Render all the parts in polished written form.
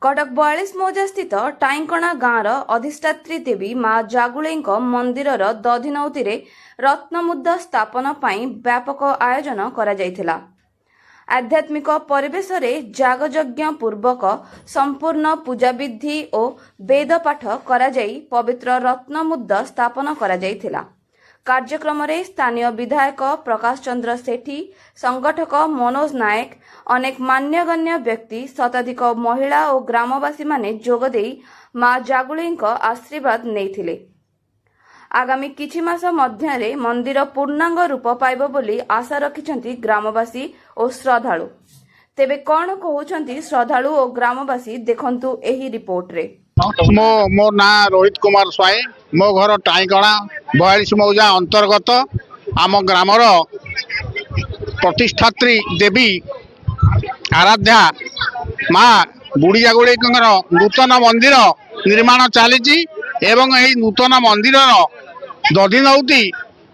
कटक 42 मौजा स्थित टाईकणा गाँवर अधिष्ठात्री देवी माँ जागुले मंदिरर दधिनौती रत्नमुद्दा स्थापन पाई व्यापक आयोजन करा जायथिला। आध्यात्मिक परिवेश रे जागयज्ञ पूर्वक संपूर्ण पूजा विधि और वेद पाठ करा जाई पवित्र रत्नमुद्दा स्थापन करा जायथिला। कार्यक्रम रे स्थानीय विधायक प्रकाश चंद्र सेठी, संगठक मनोज नायक, अनेक मान्यगण्य व्यक्ति, शताधिक महिला और ग्रामवासी माने जोगदे माँ जागुले आशीर्वाद नेइथिले। आगामी किछि मास मध्यरे मंदिर पूर्णांग रूप पाइब बोली आशा रखिछंती ग्रामवासी और श्रद्धालु। तेबे कौन कहउछंती श्रद्धालु और ग्रामवासी देखंतु एही रिपोर्ट रे। मो ना रोहित कुमार स्वाई, मो घर टाईकणा 42 मौजा अंतर्गत आम ग्रामर प्रतिष्ठात्री देवी आराध्या माँ बुढ़ी जागुले नूतन मंदिर निर्माण चली एवं यही नूतन मंदिर दधिनौती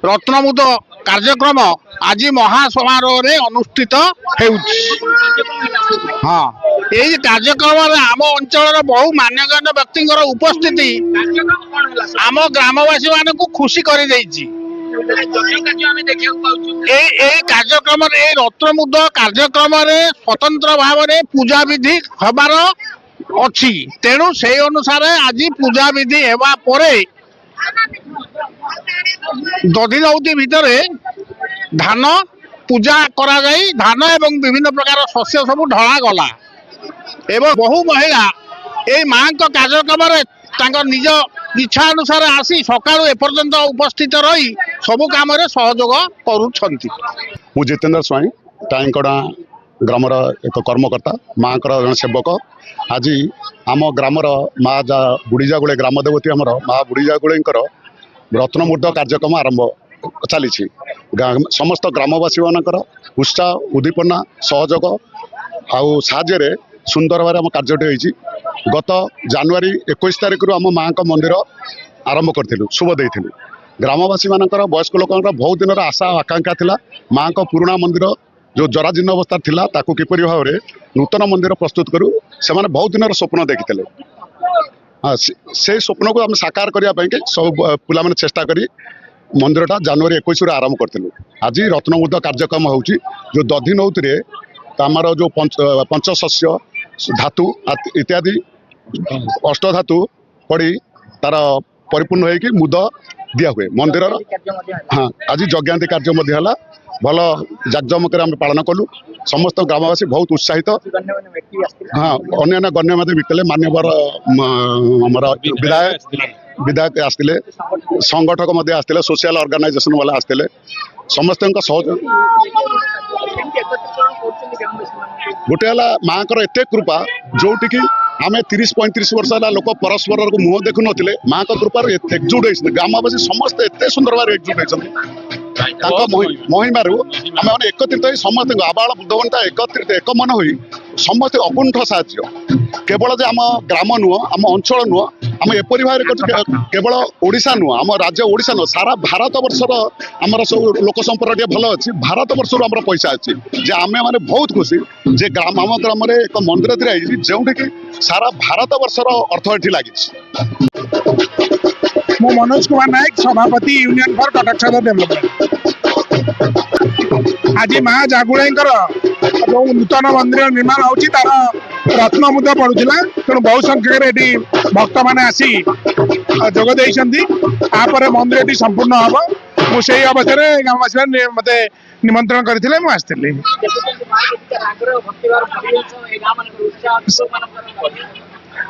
रत्नमुद्द कार्यक्रम आज महासमारोह अनुष्ठित हाँ यही कार्यक्रम आम अंचल बहु मान्यगण्य व्यक्ति उपस्थिति आम ग्रामवासी मान खुशी कर कार्यक्रम रत्नमुद्द कार्यक्रम स्वतंत्र भाव में पूजा विधि हबार अच्छी तेणु से अनुसार आज पूजा विधि हेबा परे दधिनौती भितर धान पूजा करा जाई धान एवं विभिन्न प्रकार शस्य सब ढला गला एवं बहु महिला ए मां कार्यक्रम निज इच्छा अनुसार आसी सकाळु एपर्यंत उपस्थित रही सब काम सहयोग करुछंती। मु जितेंद्र स्वाई टाईकणा ग्रामर एक कर्मकर्ता माँ जन सेवक आज आम ग्रामर माँ बुढ़ी जागुले ग्राम देवती आमर माँ बुढ़ी जागुले रत्नमुद्द कार्यक्रम आरंभ चली समस्त ग्रामवासी मानकर उत्साह उद्दीपना सहयोग आउ साहाय्य सुंदर भाव कार्यटी होती। गत जानुआरी 21 तारिख आम माँ मंदिर आरंभ करूँ शुभ देलु ग्रामवासी मानकर वयस्क लोक बहुत दिन आशा आकांक्षा थिला माँ पुराणा मंदिर जो जराजीर्ण अवस्था थिला ताकू किपरि भाव में नूतन मंदिर प्रस्तुत करूँ से बहुत दिन स्वप्न देखी हाँ से स्वप्न को आम साकार करने सब पिला चेष्टा करी मंदिरटा जानुआरी 21 आरंभ करूँ। आज रत्नमुद्द कार्यक्रम होची जो दधिनौती आमर जो पंचशस्य धातु इत्यादि अष्टधातु पड़ी तार परिपूर्ण हो मुद दिया हुए मंदिर हाँ आज यज्ञांति कार्य भल जाकजमक पालन कलु समस्त ग्रामवासी बहुत उत्साहित हाँ अन्य गण्यमान्य बिकले मान्यवर विधायक आसते संगठक आसते सोशल ऑर्गेनाइजेशन वाला आसते समस्त सहयोग गोटे माँ एत कृपा जोटि आम 30-35 वर्ष है लोक परस्पर को मुह देखु नथिले माँ कृपार एकजुट होती ग्रामवासी समस्त एत सुंदर भाव एकजुट होती महिमारू आम मैंने एकत्रित हो समस्त आबाल बुद्धवंता एकत्रित एक मन हो समस्त अकुंठ साहाय्य केवल जे आम ग्राम नुह आम अंचल नुह आम एपरी भाव केवल ओडिशा नुह आम राज्य ओडिशा नुह सारा भारत वर्षर आमर सब लोक संपर्क भल अच्छी भारत वर्षर आम पैसा अच्छी जे आम मैंने बहुत खुशी जे ग्राम आम ग्राम एक मंदिर जो कि सारा भारत वर्षर अर्थ ये लगी। मु मनोज कुमार नायक सभापति यूनियन फॉर कटक सदर डेवलपमेंट। आज माँ जागुले जो नूतन मंदिर निर्माण होची तार रत्नमुद्द पड़ूला तेणु बहु संख्यक भक्त मैंने आसी जोगदे मंदिर संपूर्ण हम मुझे अवसर ग्रामवासी मत निमंत्रण करते मुझे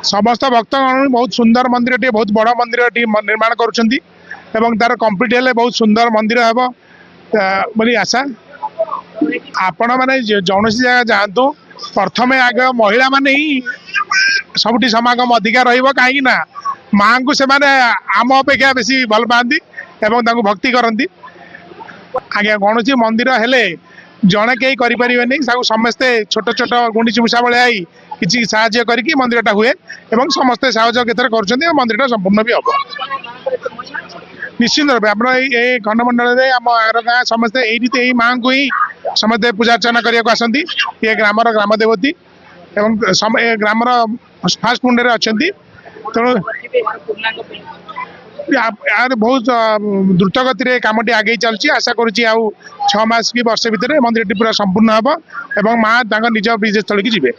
समस्त भक्त बहुत सुंदर मंदिर बहुत बड़ मंदिर निर्माण कर तार कंप्लीट हेले बहुत सुंदर मंदिर हे बोली आशा आपण मैंने जौन जगह जातु प्रथमे आग महिला माने ही सबुठी समागम अधिकार रही माँ को से आम अपेक्षा बेसी भल पाती एवं भक्ति करती आज्ञा कौन मंदिर हेले जड़े कहीं करें समस्ते छोट छोट गुंडीची मूषा भाया किसी साहाय्य करके मंदिरटा हुए एवं समस्ते साहय कर मंदिरटा संपूर्ण भी हम निश्चित रूप आप खंडमंडल आम गाँ समस्ते यही माँ को ही समस्ते पूजा अर्चना करने को आसती ये ग्रामर ग्राम देवती एवं ग्रामर ଫାଷ୍ଟ ମୁଣ୍ଡରେ ଅଛନ୍ତି। ତେଣୁ यार बहुत द्रुत गति रे कामटी आगे चलछि। आशा करुछि आउ 6 मास की वर्ष भितर मंदिरटी पूरा संपूर्ण हबो एवं माँ निज विजय स्थल की जीवे।